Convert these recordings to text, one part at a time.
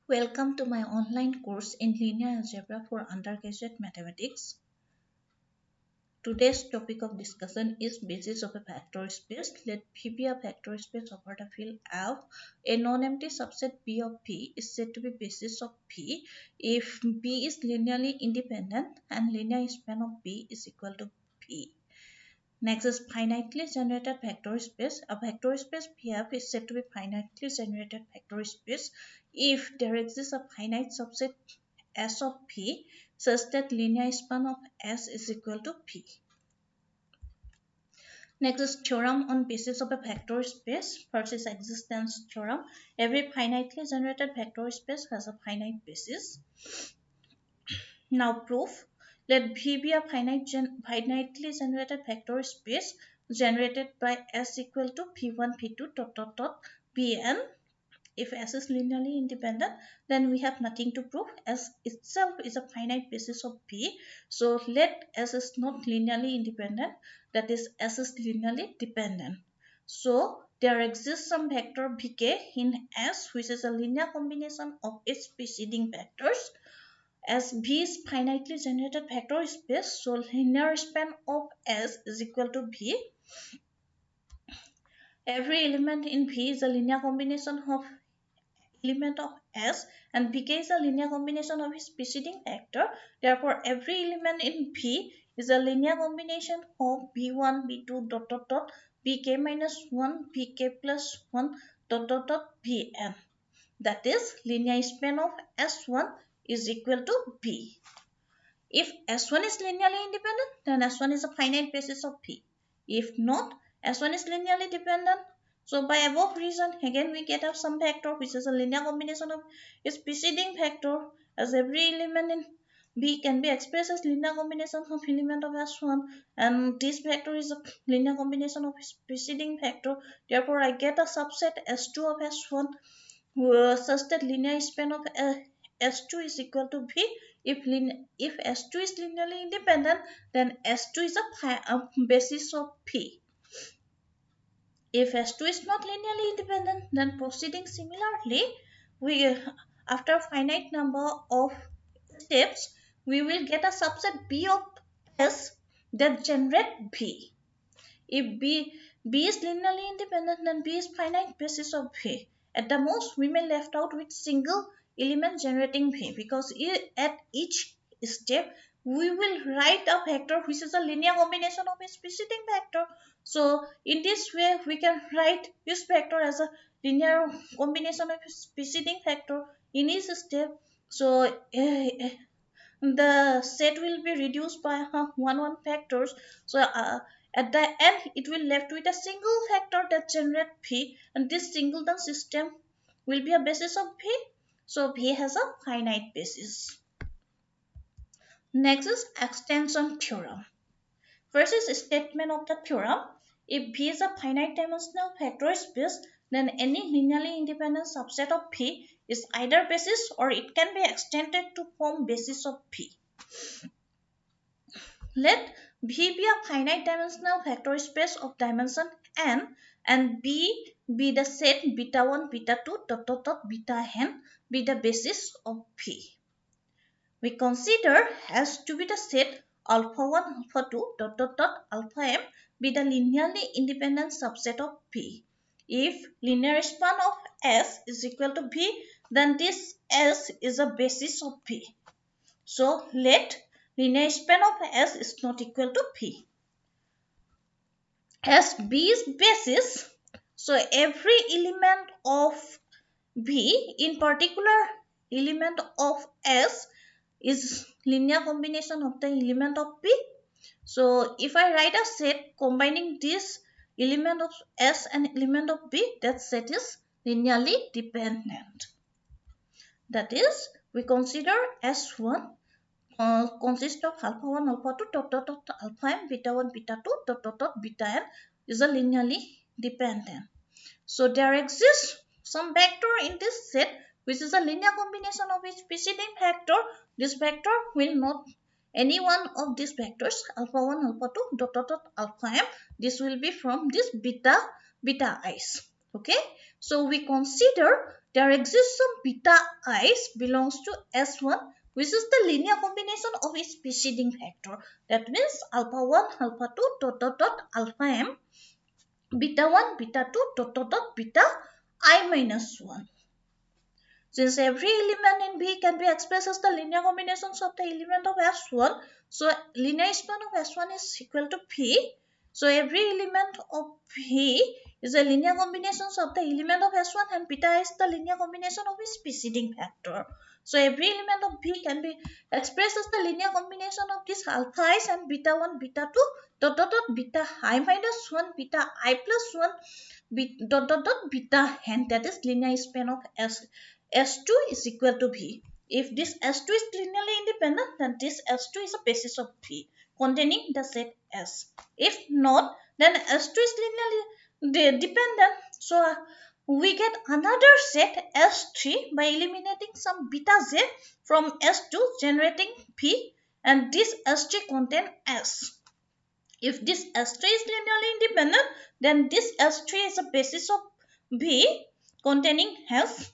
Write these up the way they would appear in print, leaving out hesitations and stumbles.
Welcome to my online course in linear algebra for undergraduate mathematics. Today's topic of discussion is basis of a vector space. Let V be a vector space over the field F. A non-empty subset B of V is said to be basis of V if B is linearly independent and linear span of B is equal to V. Next is finitely generated vector space. A vector space VF is said to be finitely generated vector space if there exists a finite subset S of V such that linear span of S is equal to V. Next is theorem on basis of a vector space. First is existence theorem. Every finitely generated vector space has a finite basis. Now proof. Let V be a finitely generated vector space generated by S equal to V1, V2, Vn. If S is linearly independent, then we have nothing to prove. S itself is a finite basis of V. So let S is not linearly independent, that is S is linearly dependent. So there exists some vector Vk in S which is a linear combination of its preceding vectors. As V is finitely generated vector space, so linear span of S is equal to V. Every element in V is a linear combination of element of S and Vk is a linear combination of its preceding vector. Therefore, every element in V is a linear combination of V1, V2, Vk minus 1, Vk plus 1, Vn. That is, linear span of S1 is equal to V. If S1 is linearly independent, then S1 is a finite basis of V. If not, S1 is linearly dependent. So by above reason, again we get some vector which is a linear combination of its preceding vector, as every element in V can be expressed as linear combination of element of S1, and this vector is a linear combination of its preceding vector. Therefore, I get a subset S2 of S1 such that linear span of S2 is equal to V. If S2 is linearly independent, then S2 is a basis of V. If S2 is not linearly independent, then proceeding similarly, we after a finite number of steps, we will get a subset B of S that generate V. If B is linearly independent, then B is finite basis of V. At the most, we may left out with single element generating V because at each step, we will write a vector which is a linear combination of its preceding vector. So in this way, we can write this vector as a linear combination of its preceding vector in each step. So the set will be reduced by 1 factors. So at the end, it will left with a single factor that generate V, and this singleton system will be a basis of V. So V has a finite basis. Next is extension theorem. First is statement of the theorem. If V is a finite dimensional vector space, then any linearly independent subset of V is either basis or it can be extended to form basis of V. Let V be a finite dimensional vector space of dimension n and B be the set beta 1, beta 2, beta n be the basis of V. We consider S to be the set alpha 1, alpha 2, alpha m be the linearly independent subset of V. If linear span of S is equal to V, then this S is a basis of V. So let linear span of S is not equal to V. As B is basis, so every element of V, in particular element of S, is linear combination of the element of B. So if I write a set combining this element of S and element of B, that set is linearly dependent. That is, we consider S1 consists of alpha 1, alpha 2, alpha m, beta 1, beta 2, beta n is a linearly dependent. So there exists some vector in this set which is a linear combination of its preceding vector. This vector will not any one of these vectors alpha 1, alpha 2, alpha m. This will be from this beta i's. Okay. So we consider there exists some beta i's belongs to S1, which is the linear combination of its preceding factor. That means alpha 1, alpha 2, dot dot dot alpha m, beta 1, beta 2, dot dot dot beta I minus 1. Since every element in B can be expressed as the linear combinations of the element of S1, so linear span of S1 is equal to P. So every element of P is a linear combination of the element of S1 and beta is the linear combination of its preceding factor. So every element of B can be expressed as the linear combination of this alpha i's and beta 1, beta 2, dot dot dot beta I minus 1, beta I plus 1, dot dot dot beta n, that is linear span of S2 is equal to V. If this S2 is linearly independent, then this S2 is a basis of V containing the set S. If not, then S2 is linearly dependent. So we get another set S3 by eliminating some beta Z from S2 generating V, and this S3 contains S. If this S3 is linearly independent, then this S3 is a basis of V containing S.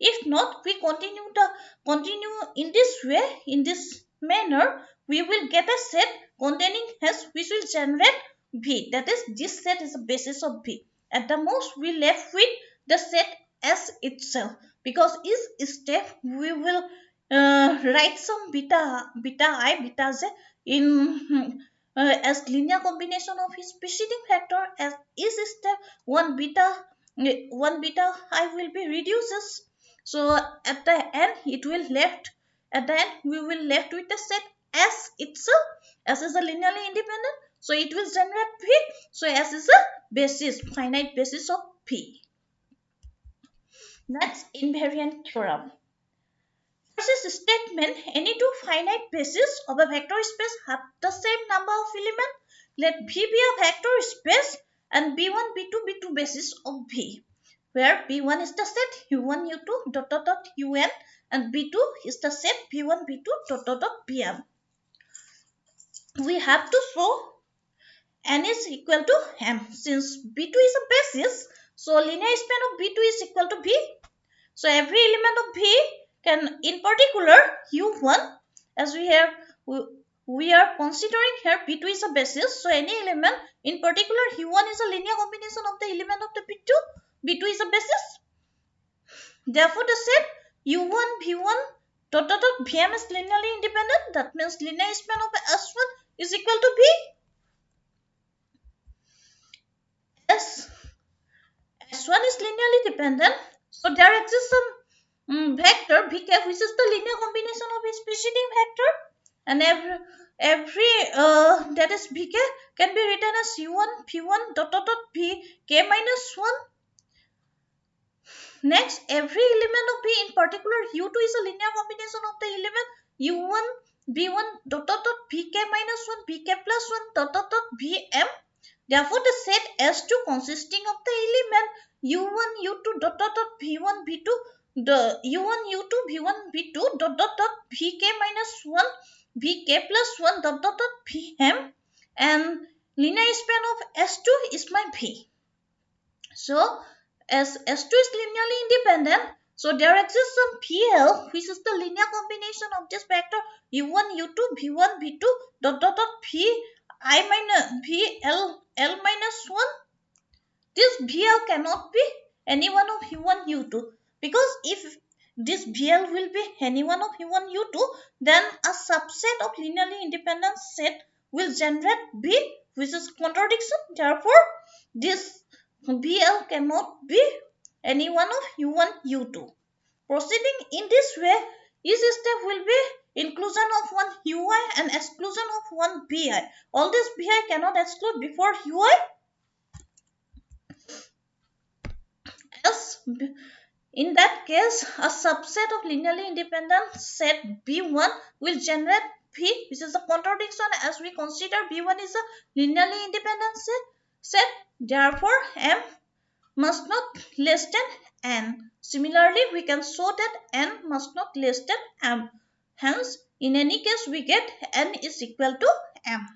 If not, we continue in this way, in this manner, we will get a set containing S which will generate V. That is, this set is a basis of V. At the most, we left with the set S itself, because each step we will write some beta I, beta Z in as linear combination of its preceding factor. As each step one beta I will be reduces. So at the end it will left, at the end we will left with the set S itself. S is a linearly independent, so it will generate P. So S is a basis, finite basis of P. That's invariant theorem. Versus statement, any two finite bases of a vector space have the same number of elements. Let V be a vector space and B1, B2, B2 basis of V, where B1 is the set U1, U2, dot dot dot UN, and B2 is the set B1, B2, dot dot dot BM. We have to show N is equal to M. Since B2 is a basis, so linear span of B2 is equal to V. So every element of V can, in particular U1, as we are considering here B2 is a basis, so any element, in particular U1 is a linear combination of the element of the B2. B2 is a basis. Therefore, the set U1 V1 dot dot dot Vm is linearly independent. That means linear span of S1 is equal to V. S1 is linearly dependent, so there exists some vector Vk which is the linear combination of its preceding vector, and every that is Vk can be written as U1 V1 dot dot dot Vk minus 1. Next, every element of V, in particular U2 is a linear combination of the element U1 V1 dot dot dot Vk minus 1 Vk plus 1 dot dot dot Vm. Therefore, the set S2 consisting of the element U1 U2 dot dot dot V1 V2, the U1 U2 V1 V2 dot dot dot Vk minus 1 Vk plus 1 dot dot dot Vm, and linear span of S2 is my V. So as S2 is linearly independent, so there exists some PL which is the linear combination of this vector U1 U2 V1 V2 dot dot dot V I minus VL L minus 1. This VL cannot be any one of U1 U2, because if this VL will be any one of U1 U2, then a subset of linearly independent set will generate V, which is contradiction. Therefore, this VL cannot be any one of U1 U2. Proceeding in this way, each step will be inclusion of one UI and exclusion of one BI. All this BI cannot exclude before UI. Else, in that case, a subset of linearly independent set B1 will generate V, which is a contradiction as we consider B1 is a linearly independent set. Therefore, M must not less than N. Similarly, we can show that N must not less than M. Hence, in any case, we get N is equal to M.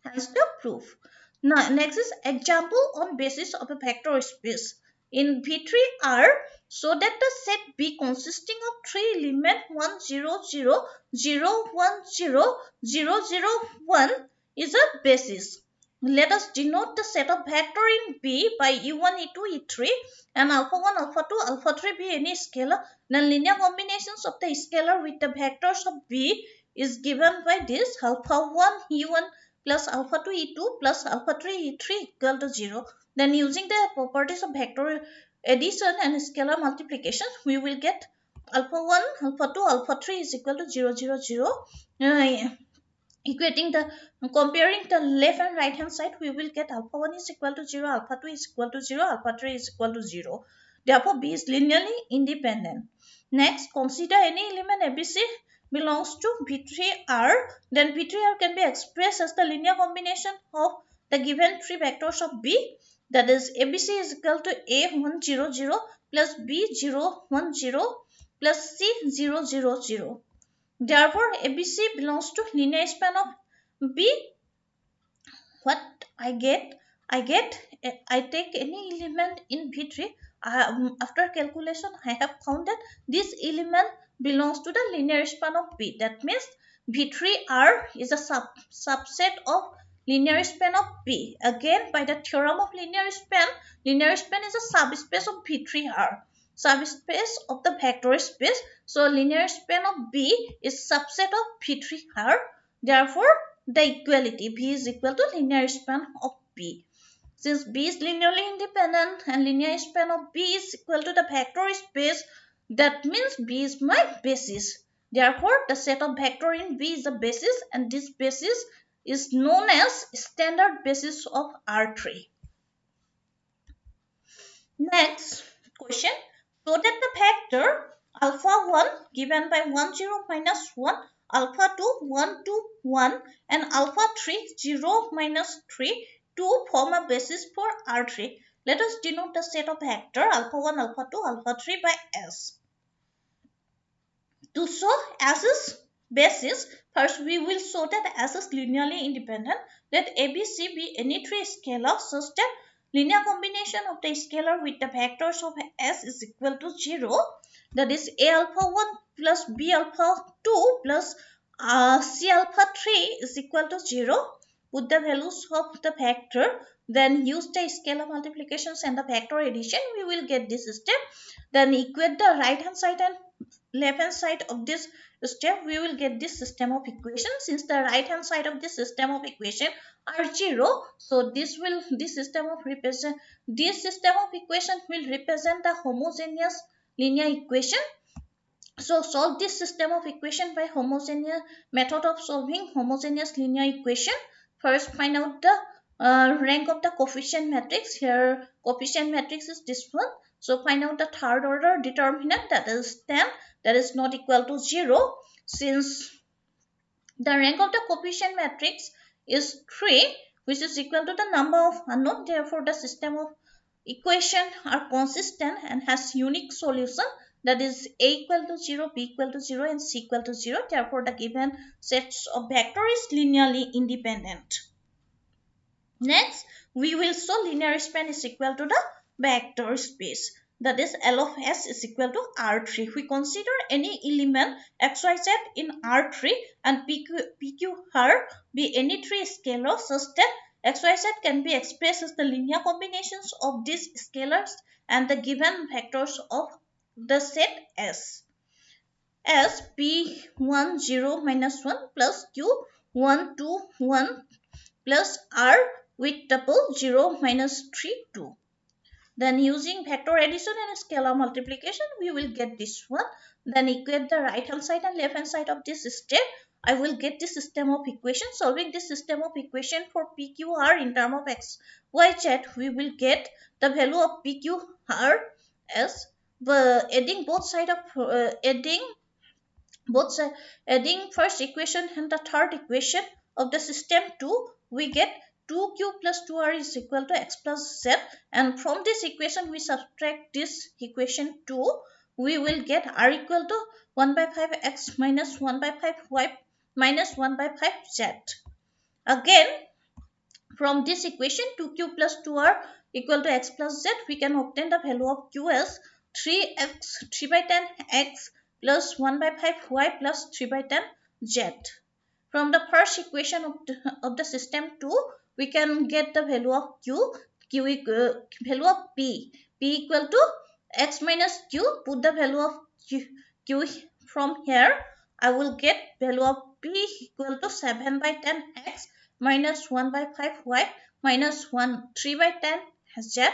Hence the proof. Now, next is example on basis of a vector space. In V3R, so that the set B consisting of three elements 1, 0, 0, 0, 1, 0, 0, 0, 1 is a basis. Let us denote the set of vector in B by E1, E2, E3 and alpha 1, alpha 2, alpha 3 be any scalar. Then linear combinations of the scalar with the vectors of B is given by this alpha 1 E1 plus alpha 2 E2 plus alpha 3 E3 equal to 0. Then using the properties of vector addition and scalar multiplication, we will get alpha 1, alpha 2, alpha 3 is equal to 0, 0, 0. Equating the comparing the left and right hand side, we will get alpha 1 is equal to 0, alpha 2 is equal to 0, alpha 3 is equal to 0. Therefore, B is linearly independent. Next, consider any element ABC belongs to V3R. Then V3R can be expressed as the linear combination of the given three vectors of B. That is, ABC is equal to A100 plus B010 plus C000. Therefore, ABC belongs to linear span of B. What I get? I take any element in V3. After calculation, I have found that this element belongs to the linear span of B. That means V3R is a subset of linear span of B. Again, by the theorem of linear span is a subspace of V3R. Subspace of the vector space. So linear span of B is subset of V3R. Therefore, the equality V is equal to linear span of B. Since B is linearly independent and linear span of B is equal to the vector space, that means B is my basis. Therefore, the set of vector in B is a basis, and this basis is known as standard basis of R3. Next question. So that the vector alpha 1 given by 1, 0, minus 1, alpha 2, 1, 2, 1 and alpha 3, 0, minus 3, 2 form a basis for R3. Let us denote the set of vector alpha 1, alpha 2, alpha 3 by S. To show S is basis, first we will show that S is linearly independent. Let ABC be any three scalar such that linear combination of the scalar with the vectors of S is equal to 0. That is A alpha 1 plus B alpha 2 plus C alpha 3 is equal to 0. Put the values of the vector, then use the scalar multiplications and the vector addition. We will get this step. Then equate the right hand side and left hand side of this step. We will get this system of equation. Since the right hand side of this system of equation are 0, so this system of equation will represent the homogeneous linear equation. So solve this system of equation by homogeneous method of solving homogeneous linear equation. First, find out the rank of the coefficient matrix. Here coefficient matrix is this one. So find out the third order determinant, that is 10, that is not equal to 0. Since the rank of the coefficient matrix is 3, which is equal to the number of unknown, therefore the system of equation are consistent and has unique solution, that is A equal to 0, B equal to 0 and C equal to 0. Therefore the given sets of vector is linearly independent. Next, we will show linear span is equal to the vector space. That is L of S is equal to R3. We consider any element XYZ in R3 and PQR be any three scalar such that XYZ can be expressed as the linear combinations of these scalars and the given vectors of the set S. As P1 0 minus 1 plus Q1 2 1 plus R with tuple 0 minus 3 2. Then using vector addition and scalar multiplication, we will get this one. Then equate the right hand side and left hand side of this step. I will get this system of equation. Solving this system of equation for PQR in terms of X, Y, Z, we will get the value of PQR as adding both side of adding first equation and the third equation of the system 2, we get 2q plus 2r is equal to x plus z, and from this equation we subtract this equation 2, we will get r equal to 1 by 5 x minus 1 by 5 y minus 1 by 5 z. Again, From this equation, 2q plus 2r equal to x plus z, we can obtain the value of q as 3 by 10 x plus 1 by 5 y plus 3 by 10 z. From the first equation of the system 2, we can get the value of value of p equal to x minus q. Put the value of q from here. I will get value of p equal to 7 by 10 x minus 1 by 5 y minus 3 by 10 z.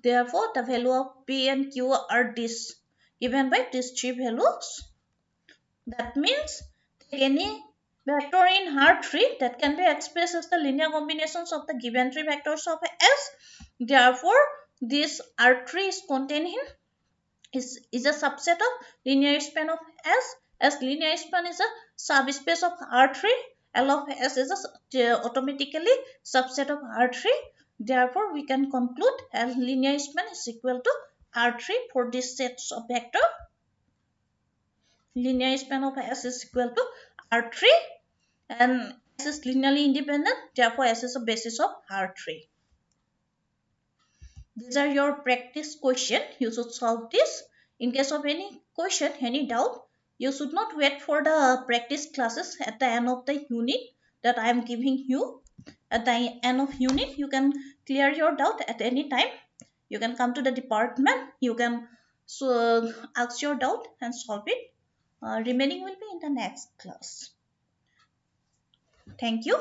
Therefore, the value of p and q are this, given by these three values. That means any vector in R3 that can be expressed as the linear combinations of the given three vectors of S. Therefore, this R3 is contained in is a subset of linear span of S, as linear span is a subspace of R3. L of S is automatically subset of R3. Therefore, we can conclude L linear span is equal to R3 for these sets of vector. Linear span of S is equal to R3, and S is linearly independent. Therefore, S is a basis of R3. These are your practice question. You should solve this. In case of any question, any doubt, you should not wait for the practice classes at the end of the unit that I am giving you. At the end of unit, you can clear your doubt at any time. You can come to the department. You can ask your doubt and solve it. Remaining will be in the next class. Thank you.